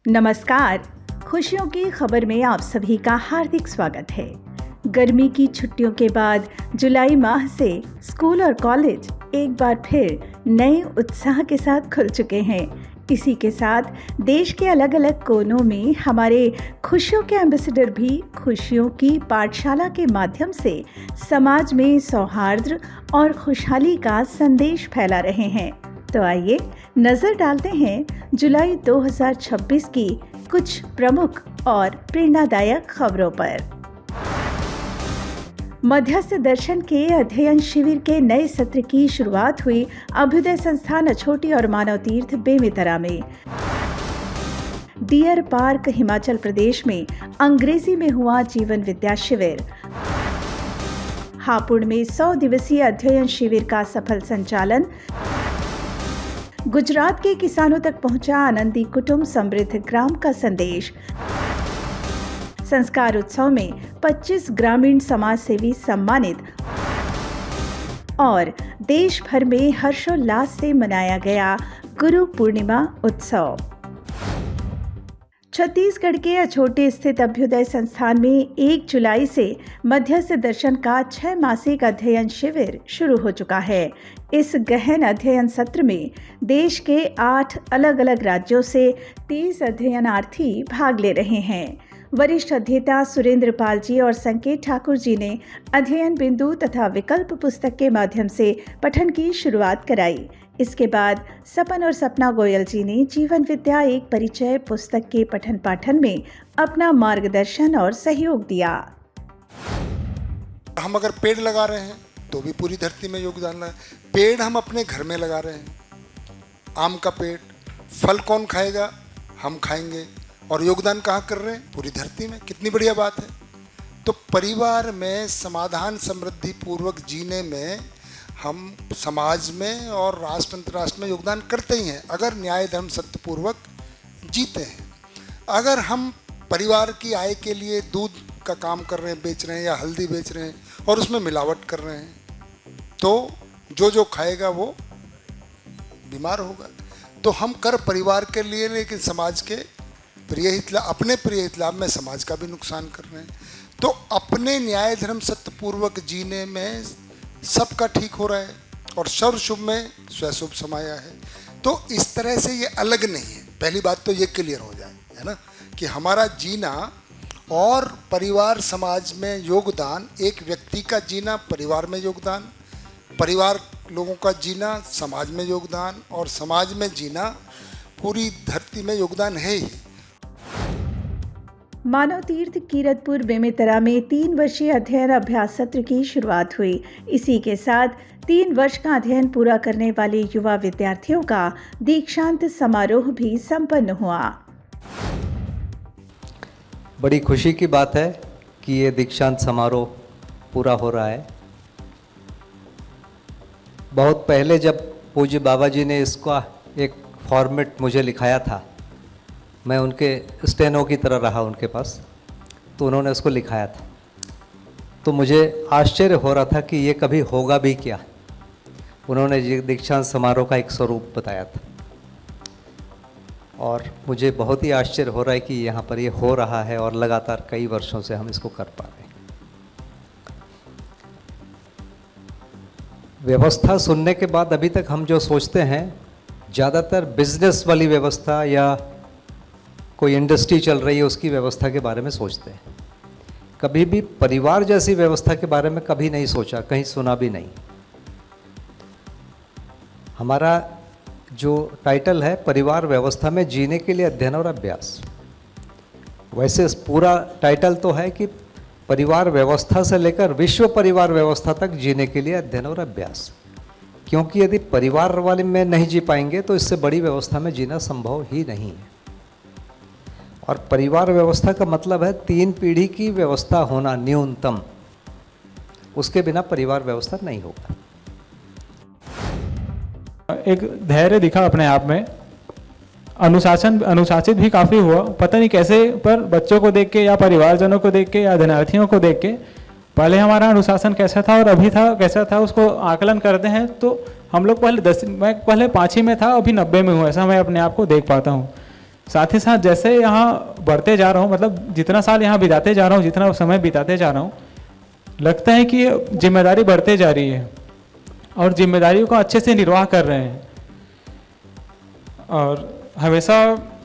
नमस्कार। खुशियों की खबर में आप सभी का हार्दिक स्वागत है। गर्मी की छुट्टियों के बाद जुलाई माह से स्कूल और कॉलेज एक बार फिर नए उत्साह के साथ खुल चुके हैं। इसी के साथ देश के अलग अलग कोनों में हमारे खुशियों के एम्बेसडर भी खुशियों की पाठशाला के माध्यम से समाज में सौहार्द और खुशहाली का संदेश फैला रहे हैं। तो आइए नजर डालते हैं जुलाई 2026 की कुछ प्रमुख और प्रेरणादायक खबरों पर। मध्यस्थ दर्शन के अध्ययन शिविर के नए सत्र की शुरुआत हुई अभ्युदय संस्थान अछोटी और मानव तीर्थ बेमेतरा में। डियर पार्क हिमाचल प्रदेश में अंग्रेजी में हुआ जीवन विद्या शिविर। हापुड़ में 100 दिवसीय अध्ययन शिविर का सफल संचालन। गुजरात के किसानों तक पहुंचा आनंदी कुटुंब समृद्ध ग्राम का संदेश। संस्कार उत्सव में 25 ग्रामीण समाज सेवी सम्मानित। और देश भर में हर्षोल्लास से मनाया गया गुरु पूर्णिमा उत्सव। छत्तीसगढ़ के अछोटे स्थित अभ्युदय संस्थान में 1 जुलाई से मध्यस्थ दर्शन का 6 मासिक अध्ययन शिविर शुरू हो चुका है। इस गहन अध्ययन सत्र में देश के 8 अलग अलग राज्यों से 30 अध्ययनार्थी भाग ले रहे हैं। वरिष्ठ अध्येता सुरेंद्र पाल जी और संकेत ठाकुर जी ने अध्ययन बिंदु तथा विकल्प पुस्तक के माध्यम से पठन की शुरुआत कराई। इसके बाद सपन और सपना गोयल जी ने जीवन विद्या एक परिचय पुस्तक के पठन पाठन में अपना मार्गदर्शन और सहयोग दिया। हम अगर पेड़ लगा रहे हैं तो भी पूरी धरती में योगदान है। पेड़ हम अपने घर में लगा रहे हैं, आम का पेड़, फल कौन खाएगा? हम खाएंगे। और योगदान कहाँ कर रहे हैं? पूरी धरती में। कितनी बढ़िया बात है। तो परिवार में समाधान समृद्धि पूर्वक जीने में हम समाज में और राष्ट्र अंतर्राष्ट्र में योगदान करते ही हैं, अगर न्याय धर्म सत्य पूर्वक जीते हैं। अगर हम परिवार की आय के लिए दूध का काम कर रहे हैं, बेच रहे हैं, या हल्दी बेच रहे हैं और उसमें मिलावट कर रहे हैं, तो जो खाएगा वो बीमार होगा। तो हम कर परिवार के लिए, लेकिन समाज के अपने प्रिय हित लाभ में समाज का भी नुकसान कर रहे हैं। तो अपने न्याय धर्म सत्य पूर्वक जीने में सबका ठीक हो रहा है और सर्व शुभ में स्वशुभ समाया है। तो इस तरह से ये अलग नहीं है। पहली बात तो ये क्लियर हो जाए, है ना, कि हमारा जीना और परिवार समाज में योगदान, एक व्यक्ति का जीना परिवार में योगदान, परिवार लोगों का जीना समाज में योगदान, और समाज में जीना पूरी धरती में योगदान है ही। मानव तीर्थ कीरतपुर बेमेतरा में 3 वर्षीय अध्ययन अभ्यास सत्र की शुरुआत हुई। इसी के साथ 3 वर्ष का अध्ययन पूरा करने वाले युवा विद्यार्थियों का दीक्षांत समारोह भी संपन्न हुआ। बड़ी खुशी की बात है कि ये दीक्षांत समारोह पूरा हो रहा है। बहुत पहले जब पूज्य बाबा जी ने इसका एक फॉर्मेट मुझे लिखाया था, मैं उनके स्टेनो की तरह रहा उनके पास, तो उन्होंने उसको लिखाया था, तो मुझे आश्चर्य हो रहा था कि ये कभी होगा भी क्या। उन्होंने ये दीक्षांत समारोह का एक स्वरूप बताया था और मुझे बहुत ही आश्चर्य हो रहा है कि यहाँ पर ये हो रहा है और लगातार कई वर्षों से हम इसको कर पा रहे हैं। व्यवस्था सुनने के बाद अभी तक हम जो सोचते हैं, ज़्यादातर बिजनेस वाली व्यवस्था या कोई इंडस्ट्री चल रही है उसकी व्यवस्था के बारे में सोचते हैं। कभी भी परिवार जैसी व्यवस्था के बारे में कभी नहीं सोचा, कहीं सुना भी नहीं। हमारा जो टाइटल है परिवार व्यवस्था में जीने के लिए अध्ययन और अभ्यास, वैसे पूरा टाइटल तो है कि परिवार व्यवस्था से लेकर विश्व परिवार व्यवस्था तक जीने के लिए अध्ययन और अभ्यास। क्योंकि यदि परिवार वाले में नहीं जी पाएंगे तो इससे बड़ी व्यवस्था में जीना संभव ही नहीं है। और परिवार व्यवस्था का मतलब है 3 पीढ़ी की व्यवस्था होना न्यूनतम, उसके बिना परिवार व्यवस्था नहीं होगा। एक धैर्य दिखा अपने आप में, अनुशासित भी काफ़ी हुआ। पता नहीं कैसे, पर बच्चों को देख के या परिवारजनों को देख के या अध्ययनार्थियों को देख के पहले हमारा अनुशासन कैसा था और अभी था कैसा था, उसको आकलन करते हैं तो हम लोग मैं पहले 5 ही में था, अभी 90 में हूँ, ऐसा मैं अपने आप को देख पाता हूँ। साथ ही साथ जैसे यहाँ बढ़ते जा रहा हूँ, मतलब जितना साल यहाँ बिताते जा रहा हूँ, जितना समय बिताते जा रहा हूँ, लगता है कि जिम्मेदारी बढ़ते जा रही है और जिम्मेदारियों को अच्छे से निर्वाह कर रहे हैं। और हमेशा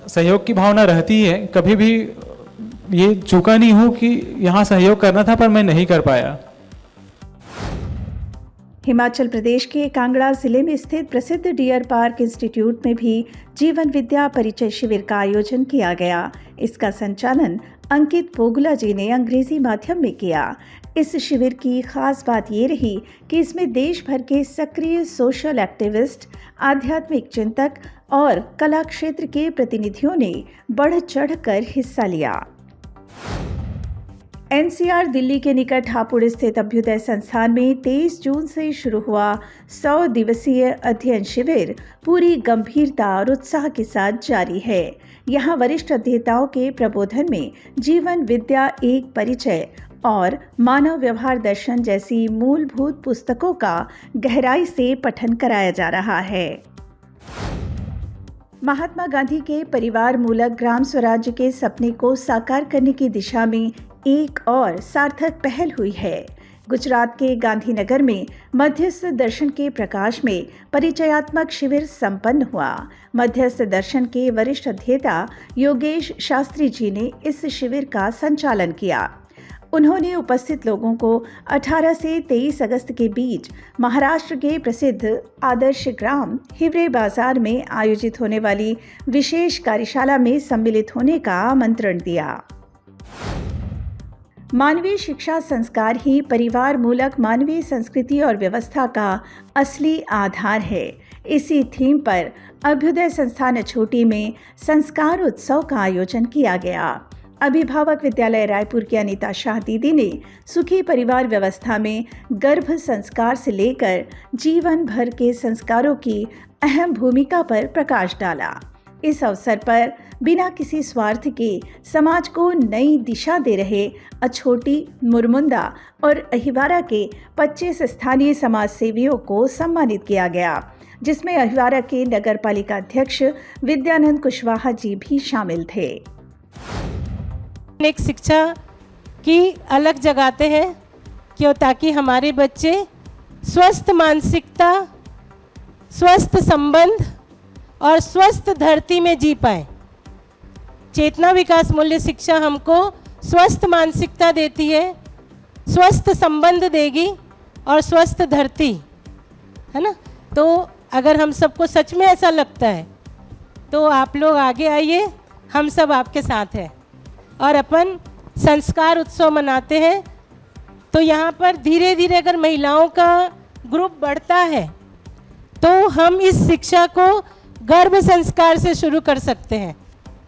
सहयोग की भावना रहती है, कभी भी ये चूका नहीं हूँ कि यहाँ सहयोग करना था पर मैं नहीं कर पाया। हिमाचल प्रदेश के कांगड़ा जिले में स्थित प्रसिद्ध डियर पार्क इंस्टीट्यूट में भी जीवन विद्या परिचय शिविर का आयोजन किया गया। इसका संचालन अंकित पोगुला जी ने अंग्रेजी माध्यम में किया। इस शिविर की खास बात ये रही कि इसमें देश भर के सक्रिय सोशल एक्टिविस्ट, आध्यात्मिक चिंतक और कला क्षेत्र के प्रतिनिधियों ने बढ़ चढ़कर हिस्सा लिया। एनसीआर दिल्ली के निकट हापुड़ स्थित अभ्युदय संस्थान में 23 जून से शुरू हुआ 100 दिवसीय अध्ययन शिविर पूरी गंभीरता और उत्साह के साथ जारी है। यहाँ वरिष्ठ अध्येताओं के प्रबोधन में जीवन विद्या एक परिचय और मानव व्यवहार दर्शन जैसी मूलभूत पुस्तकों का गहराई से पठन कराया जा रहा है। महात्मा गांधी के परिवार मूलक ग्राम स्वराज्य के सपने को साकार करने की दिशा में एक और सार्थक पहल हुई है। गुजरात के गांधीनगर में मध्यस्थ दर्शन के प्रकाश में परिचयात्मक शिविर संपन्न हुआ। मध्यस्थ दर्शन के वरिष्ठ अध्येता योगेश शास्त्री जी ने इस शिविर का संचालन किया। उन्होंने उपस्थित लोगों को 18 से 23 अगस्त के बीच महाराष्ट्र के प्रसिद्ध आदर्श ग्राम हिवरे बाजार में आयोजित होने वाली विशेष कार्यशाला में सम्मिलित होने का आमंत्रण दिया। मानवीय शिक्षा संस्कार ही परिवार मूलक मानवीय संस्कृति और व्यवस्था का असली आधार है। इसी थीम पर अभ्युदय संस्थान अछोटी में संस्कार उत्सव का आयोजन किया गया। अभिभावक विद्यालय रायपुर की अनीता शाह दीदी ने सुखी परिवार व्यवस्था में गर्भ संस्कार से लेकर जीवन भर के संस्कारों की अहम भूमिका पर प्रकाश डाला। इस अवसर पर बिना किसी स्वार्थ के समाज को नई दिशा दे रहे अछोटी, मुरमुंदा और अहिवारा के 25 स्थानीय समाज सेवियों को सम्मानित किया गया, जिसमें अहिवारा के नगर पालिका अध्यक्ष विद्यानंद कुशवाहा जी भी शामिल थे। एक शिक्षा की अलग जगाते हैं क्यों, ताकि हमारे बच्चे स्वस्थ मानसिकता, स्वस्थ संबंध और स्वस्थ धरती में जी पाए। चेतना विकास मूल्य शिक्षा हमको स्वस्थ मानसिकता देती है, स्वस्थ संबंध देगी और स्वस्थ धरती, है ना। तो अगर हम सबको सच में ऐसा लगता है तो आप लोग आगे आइए, हम सब आपके साथ हैं और अपन संस्कार उत्सव मनाते हैं। तो यहाँ पर धीरे धीरे अगर महिलाओं का ग्रुप बढ़ता है तो हम इस शिक्षा को गर्भ संस्कार से शुरू कर सकते हैं,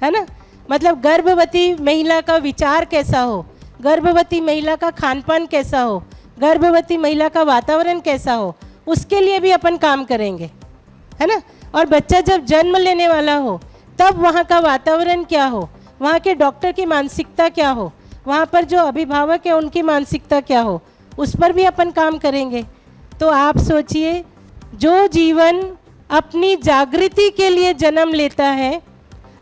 है ना। मतलब गर्भवती महिला का विचार कैसा हो, गर्भवती महिला का खान पान कैसा हो, गर्भवती महिला का वातावरण कैसा हो, उसके लिए भी अपन काम करेंगे, है ना। और बच्चा जब जन्म लेने वाला हो तब वहाँ का वातावरण क्या हो, वहाँ के डॉक्टर की मानसिकता क्या हो, वहाँ पर जो अभिभावक है उनकी मानसिकता क्या हो, उस पर भी अपन काम करेंगे। तो आप सोचिए, जो जीवन अपनी जागृति के लिए जन्म लेता है,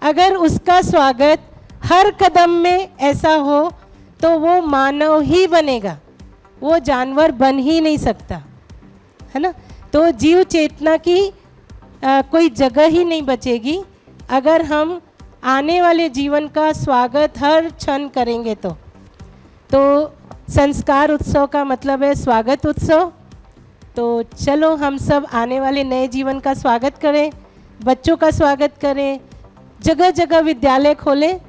अगर उसका स्वागत हर कदम में ऐसा हो तो वो मानव ही बनेगा, वो जानवर बन ही नहीं सकता, है ना। तो जीव चेतना की कोई जगह ही नहीं बचेगी अगर हम आने वाले जीवन का स्वागत हर क्षण करेंगे। तो संस्कार उत्सव का मतलब है स्वागत उत्सव। तो चलो हम सब आने वाले नए जीवन का स्वागत करें, बच्चों का स्वागत करें, जगह जगह विद्यालय खोलें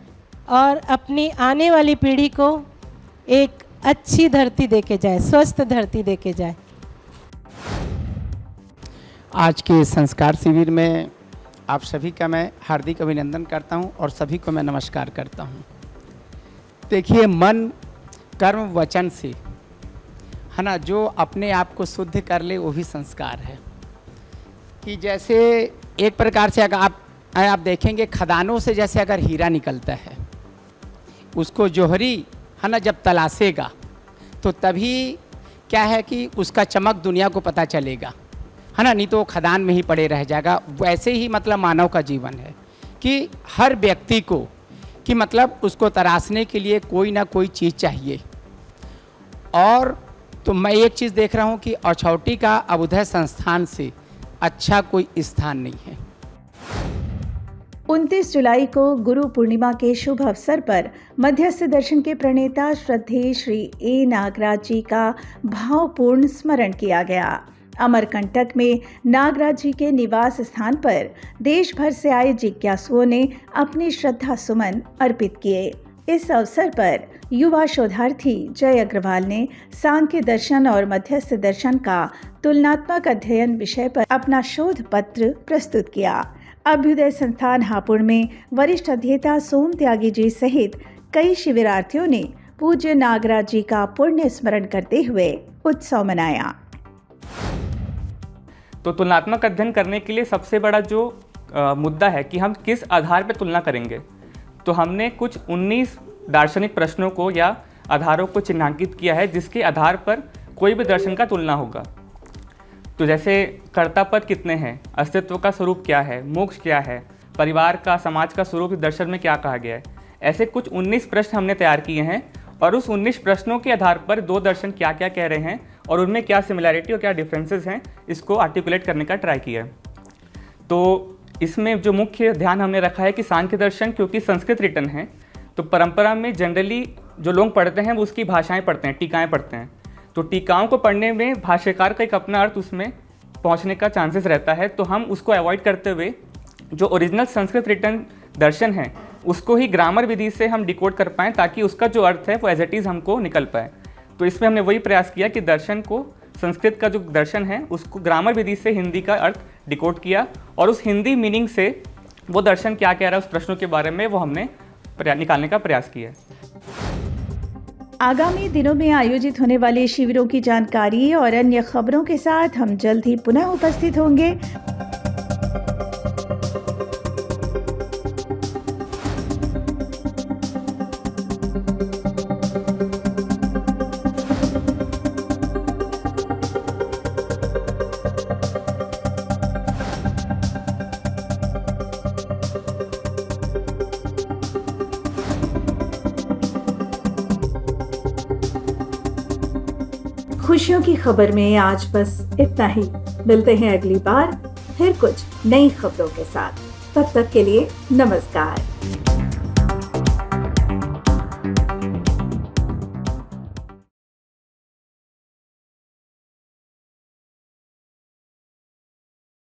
और अपनी आने वाली पीढ़ी को एक अच्छी धरती देके जाए, स्वस्थ धरती देके जाए। आज के संस्कार शिविर में आप सभी का मैं हार्दिक अभिनंदन करता हूं और सभी को मैं नमस्कार करता हूं। देखिए, मन कर्म वचन से, है ना, जो अपने आप को शुद्ध कर ले वो भी संस्कार है। कि जैसे एक प्रकार से अगर आप देखेंगे खदानों से जैसे अगर हीरा निकलता है, उसको जोहरी, है ना, जब तलाशेगा तो तभी क्या है कि उसका चमक दुनिया को पता चलेगा, है ना, नहीं तो खदान में ही पड़े रह जाएगा। वैसे ही मतलब मानव का जीवन है कि हर व्यक्ति को कि मतलब उसको तराशने के लिए कोई ना कोई चीज़ चाहिए। और तो मैं एक चीज़ देख रहा हूँ कि औछौटी का अभ्युदय संस्थान से अच्छा कोई स्थान नहीं है। 29 जुलाई को गुरु पूर्णिमा के शुभ अवसर पर मध्यस्थ दर्शन के प्रणेता श्रद्धेय श्री ए नागराज जी का भावपूर्ण स्मरण किया गया। अमरकंटक में नागराज जी के निवास स्थान पर देश भर से आए जिज्ञासुओं ने अपनी श्रद्धा सुमन अर्पित किए। इस अवसर पर युवा शोधार्थी जय अग्रवाल ने सांख्य दर्शन और मध्यस्थ दर्शन का तुलनात्मक अध्ययन विषय पर अपना शोध पत्र प्रस्तुत किया। अभ्युदय संस्थान हापुड़ में वरिष्ठ अध्येता सोम त्यागी जी सहित कई शिविरार्थियों ने पूज्य नागराज जी का पुण्य स्मरण करते हुए उत्सव मनाया। तो तुलनात्मक अध्ययन करने के लिए सबसे बड़ा जो मुद्दा है कि हम किस आधार पर तुलना करेंगे। तो हमने कुछ 19 दार्शनिक प्रश्नों को या आधारों को चिन्हांकित किया है जिसके आधार पर कोई भी दर्शन का तुलना होगा। तो जैसे कर्तापद कितने हैं, अस्तित्व का स्वरूप क्या है, मोक्ष क्या है, परिवार का समाज का स्वरूप दर्शन में क्या कहा गया है। ऐसे कुछ 19 प्रश्न हमने तैयार किए हैं और उस 19 प्रश्नों के आधार पर दो दर्शन क्या क्या कह रहे हैं और उनमें क्या सिमिलैरिटी और क्या डिफरेंसेस हैं, इसको आर्टिकुलेट करने का ट्राई किया है। तो इसमें जो मुख्य ध्यान हमने रखा है कि सांख्य दर्शन क्योंकि संस्कृत रिटन है तो परंपरा में जनरली जो लोग पढ़ते हैं वो उसकी भाषाएं पढ़ते हैं, टीकाएं पढ़ते हैं। तो टीकाओं को पढ़ने में भाष्यकार का एक अपना अर्थ उसमें पहुंचने का चांसेस रहता है। तो हम उसको अवॉइड करते हुए जो ओरिजिनल संस्कृत रिटन दर्शन है उसको ही ग्रामर विधि से हम डिकोड कर पाएँ ताकि उसका जो अर्थ है वो एज इट इज़ हमको निकल पाए। तो इसमें हमने वही प्रयास किया कि दर्शन को, संस्कृत का जो दर्शन है उसको ग्रामर विधि से हिंदी का अर्थ डिकोड किया और उस हिंदी मीनिंग से वो दर्शन क्या कह रहा है उस प्रश्नों के बारे में वो हमने निकालने का प्रयास किया। आगामी दिनों में आयोजित होने वाले शिविरों की जानकारी और अन्य खबरों के साथ हम जल्द ही पुनः उपस्थित होंगे। खुशियों की खबर में आज बस इतना ही। मिलते हैं अगली बार फिर कुछ नई खबरों के साथ। तब तक के लिए नमस्कार।